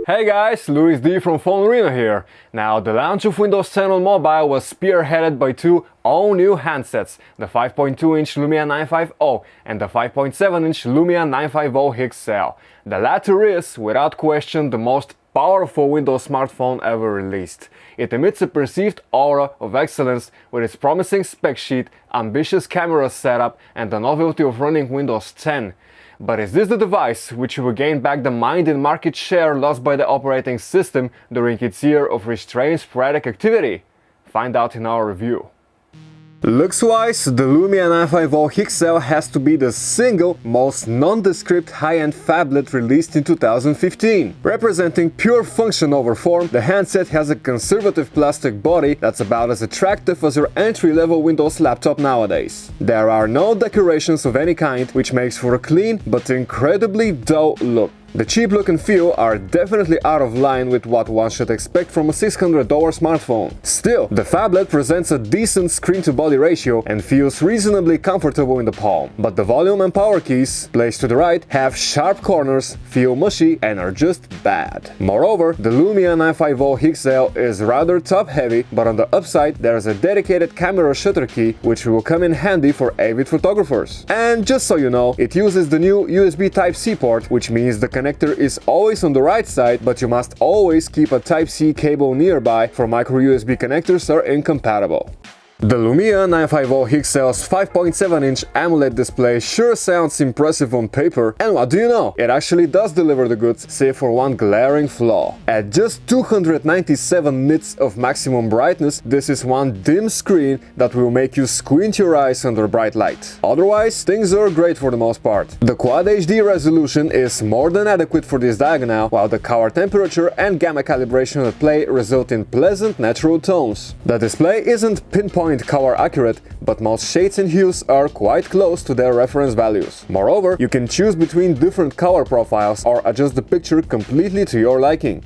Hey guys, Luis D from PhoneArena here. Now, the launch of Windows 10 on mobile was spearheaded by two all-new handsets, the 5.2-inch Lumia 950 and the 5.7-inch Lumia 950 XL. The latter is, without question, the most powerful Windows smartphone ever released. It emits a perceived aura of excellence with its promising spec sheet, ambitious camera setup, and the novelty of running Windows 10. But is this the device which will gain back the mind and market share lost by the operating system during its year of restrained sporadic activity? Find out in our review. Looks-wise, the Lumia 950 XL has to be the single most nondescript high-end phablet released in 2015. Representing pure function over form, the handset has a conservative plastic body that's about as attractive as your entry-level Windows laptop nowadays. There are no decorations of any kind, which makes for a clean but incredibly dull look. The cheap look and feel are definitely out of line with what one should expect from a $600 smartphone. Still, the phablet presents a decent screen-to-body ratio and feels reasonably comfortable in the palm. But the volume and power keys, placed to the right, have sharp corners, feel mushy, and are just bad. Moreover, the Lumia 950 XL is rather top-heavy, but on the upside there's a dedicated camera shutter key which will come in handy for avid photographers. And just so you know, it uses the new USB Type-C port, which means the connector is always on the right side, but you must always keep a Type-C cable nearby, for micro USB connectors are incompatible. The Lumia 950 XL's 5.7-inch AMOLED display sure sounds impressive on paper, and what do you know? It actually does deliver the goods, save for one glaring flaw. At just 297 nits of maximum brightness, this is one dim screen that will make you squint your eyes under bright light. Otherwise, things are great for the most part. The Quad HD resolution is more than adequate for this diagonal, while the color temperature and gamma calibration at play result in pleasant natural tones. The display isn't pinpoint color accurate, but most shades and hues are quite close to their reference values. Moreover, you can choose between different color profiles or adjust the picture completely to your liking.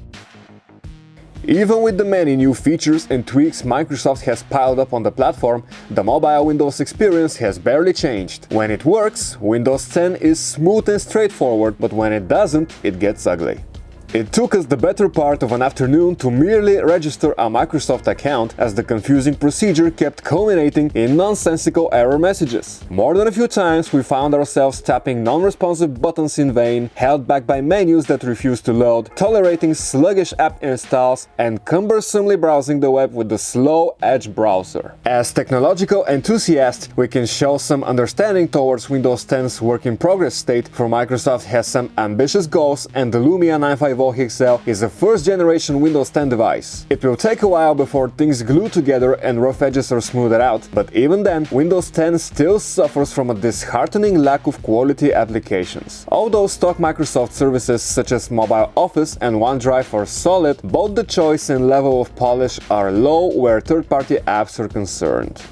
Even with the many new features and tweaks Microsoft has piled up on the platform, the mobile Windows experience has barely changed. When it works, Windows 10 is smooth and straightforward, but when it doesn't, it gets ugly. It took us the better part of an afternoon to merely register a Microsoft account, as the confusing procedure kept culminating in nonsensical error messages. More than a few times we found ourselves tapping non-responsive buttons in vain, held back by menus that refused to load, tolerating sluggish app installs, and cumbersomely browsing the web with the slow Edge browser. As technological enthusiasts, we can show some understanding towards Windows 10's work-in-progress state, for Microsoft has some ambitious goals, and the Lumia 950 XL is a first-generation Windows 10 device. It will take a while before things glue together and rough edges are smoothed out, but even then, Windows 10 still suffers from a disheartening lack of quality applications. Although stock Microsoft services such as Mobile Office and OneDrive are solid, both the choice and level of polish are low where third-party apps are concerned.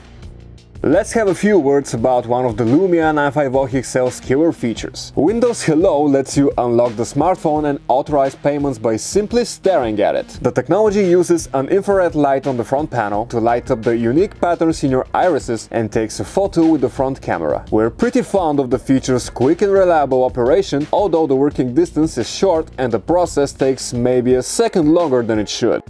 Let's have a few words about one of the Lumia 950 XL's killer features. Windows Hello lets you unlock the smartphone and authorize payments by simply staring at it. The technology uses an infrared light on the front panel to light up the unique patterns in your irises and takes a photo with the front camera. We're pretty fond of the feature's quick and reliable operation, although the working distance is short and the process takes maybe a second longer than it should.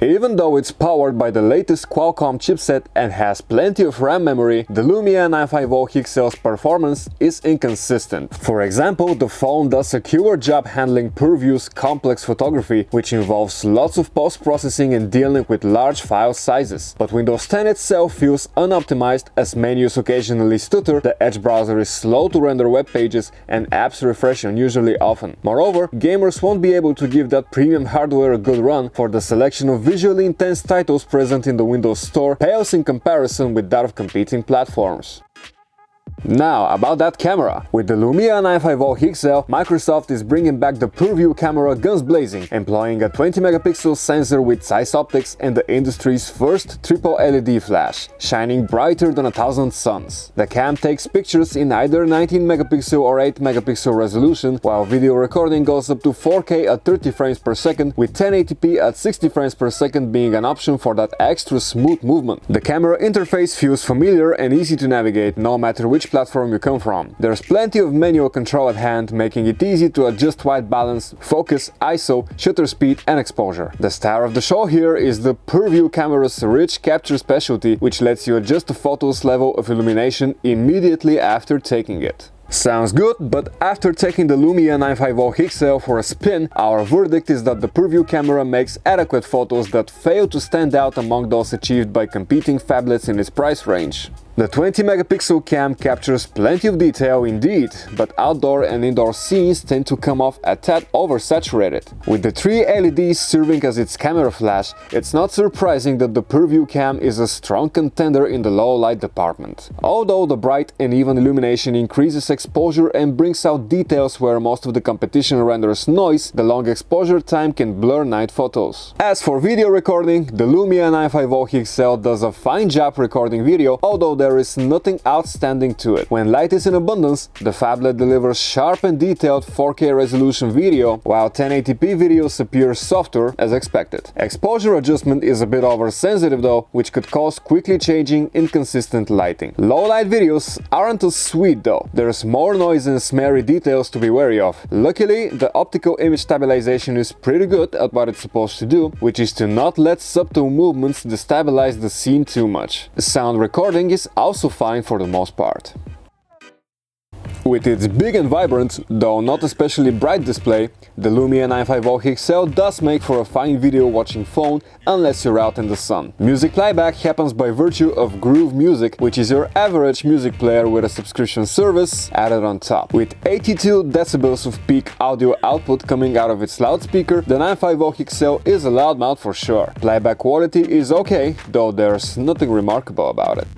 Even though it's powered by the latest Qualcomm chipset and has plenty of RAM memory, the Lumia 950 XL's performance is inconsistent. For example, the phone does a killer job handling PureView's complex photography, which involves lots of post-processing and dealing with large file sizes. But Windows 10 itself feels unoptimized, as menus occasionally stutter, the Edge browser is slow to render web pages, and apps refresh unusually often. Moreover, gamers won't be able to give that premium hardware a good run, for the selection of visually intense titles present in the Windows Store pales in comparison with that of competing platforms. Now, about that camera. With the Lumia 950 XL, Microsoft is bringing back the PureView camera guns blazing, employing a 20-megapixel sensor with size optics and the industry's first triple LED flash, shining brighter than 1,000 suns. The cam takes pictures in either 19-megapixel or 8-megapixel resolution, while video recording goes up to 4K at 30 frames per second, with 1080p at 60 frames per second being an option for that extra smooth movement. The camera interface feels familiar and easy to navigate, no matter which platform you come from. There's plenty of manual control at hand, making it easy to adjust white balance, focus, ISO, shutter speed and exposure. The star of the show here is the PureView camera's rich capture specialty, which lets you adjust the photo's level of illumination immediately after taking it. Sounds good, but after taking the Lumia 950 XL for a spin, our verdict is that the PureView camera makes adequate photos that fail to stand out among those achieved by competing phablets in its price range. The 20 megapixel cam captures plenty of detail indeed, but outdoor and indoor scenes tend to come off a tad oversaturated. With the 3 LEDs serving as its camera flash, it's not surprising that the PureView cam is a strong contender in the low light department. Although the bright and even illumination increases exposure and brings out details where most of the competition renders noise, the long exposure time can blur night photos. As for video recording, the Lumia 950 XL does a fine job recording video, although there is nothing outstanding to it. When light is in abundance, the phablet delivers sharp and detailed 4K resolution video, while 1080p videos appear softer as expected. Exposure adjustment is a bit oversensitive though, which could cause quickly changing, inconsistent lighting. Low light videos aren't as sweet though. There's more noise and smeary details to be wary of. Luckily, the optical image stabilization is pretty good at what it's supposed to do, which is to not let subtle movements destabilize the scene too much. Sound recording is also fine for the most part. With its big and vibrant, though not especially bright display, the Lumia 950 XL does make for a fine video watching phone unless you're out in the sun. Music playback happens by virtue of Groove Music, which is your average music player with a subscription service added on top. With 82 decibels of peak audio output coming out of its loudspeaker, the 950 XL is a loudmouth for sure. Playback quality is okay, though there's nothing remarkable about it.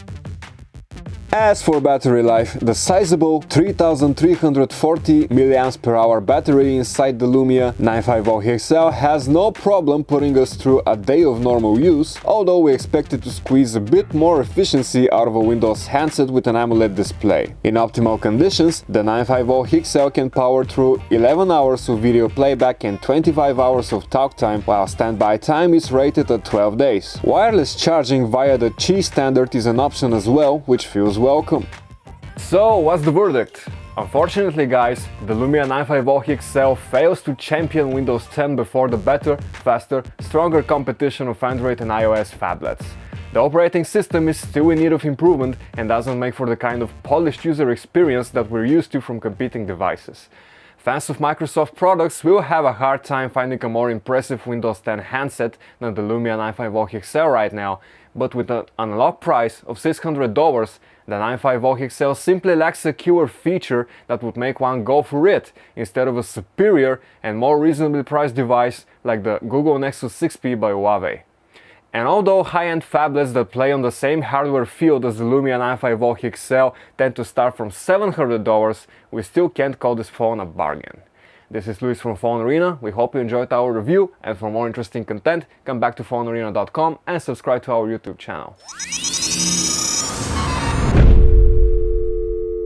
As for battery life, the sizable 3340 mAh battery inside the Lumia 950 XL has no problem putting us through a day of normal use, although we expected to squeeze a bit more efficiency out of a Windows handset with an AMOLED display. In optimal conditions, the 950 XL can power through 11 hours of video playback and 25 hours of talk time, while standby time is rated at 12 days. Wireless charging via the Qi standard is an option as well, which feels welcome. So, what's the verdict? Unfortunately guys, the Lumia 950 XL fails to champion Windows 10 before the better, faster, stronger competition of Android and iOS phablets. The operating system is still in need of improvement and doesn't make for the kind of polished user experience that we're used to from competing devices. Fans of Microsoft products will have a hard time finding a more impressive Windows 10 handset than the Lumia 950 XL right now, but with an unlocked price of $600, the 950 XL simply lacks a killer feature that would make one go for it, instead of a superior and more reasonably priced device like the Google Nexus 6P by Huawei. And although high-end phablets that play on the same hardware field as the Lumia 950 XL tend to start from $700, we still can't call this phone a bargain. This is Luis from PhoneArena. We hope you enjoyed our review, and for more interesting content, come back to phonearena.com and subscribe to our YouTube channel.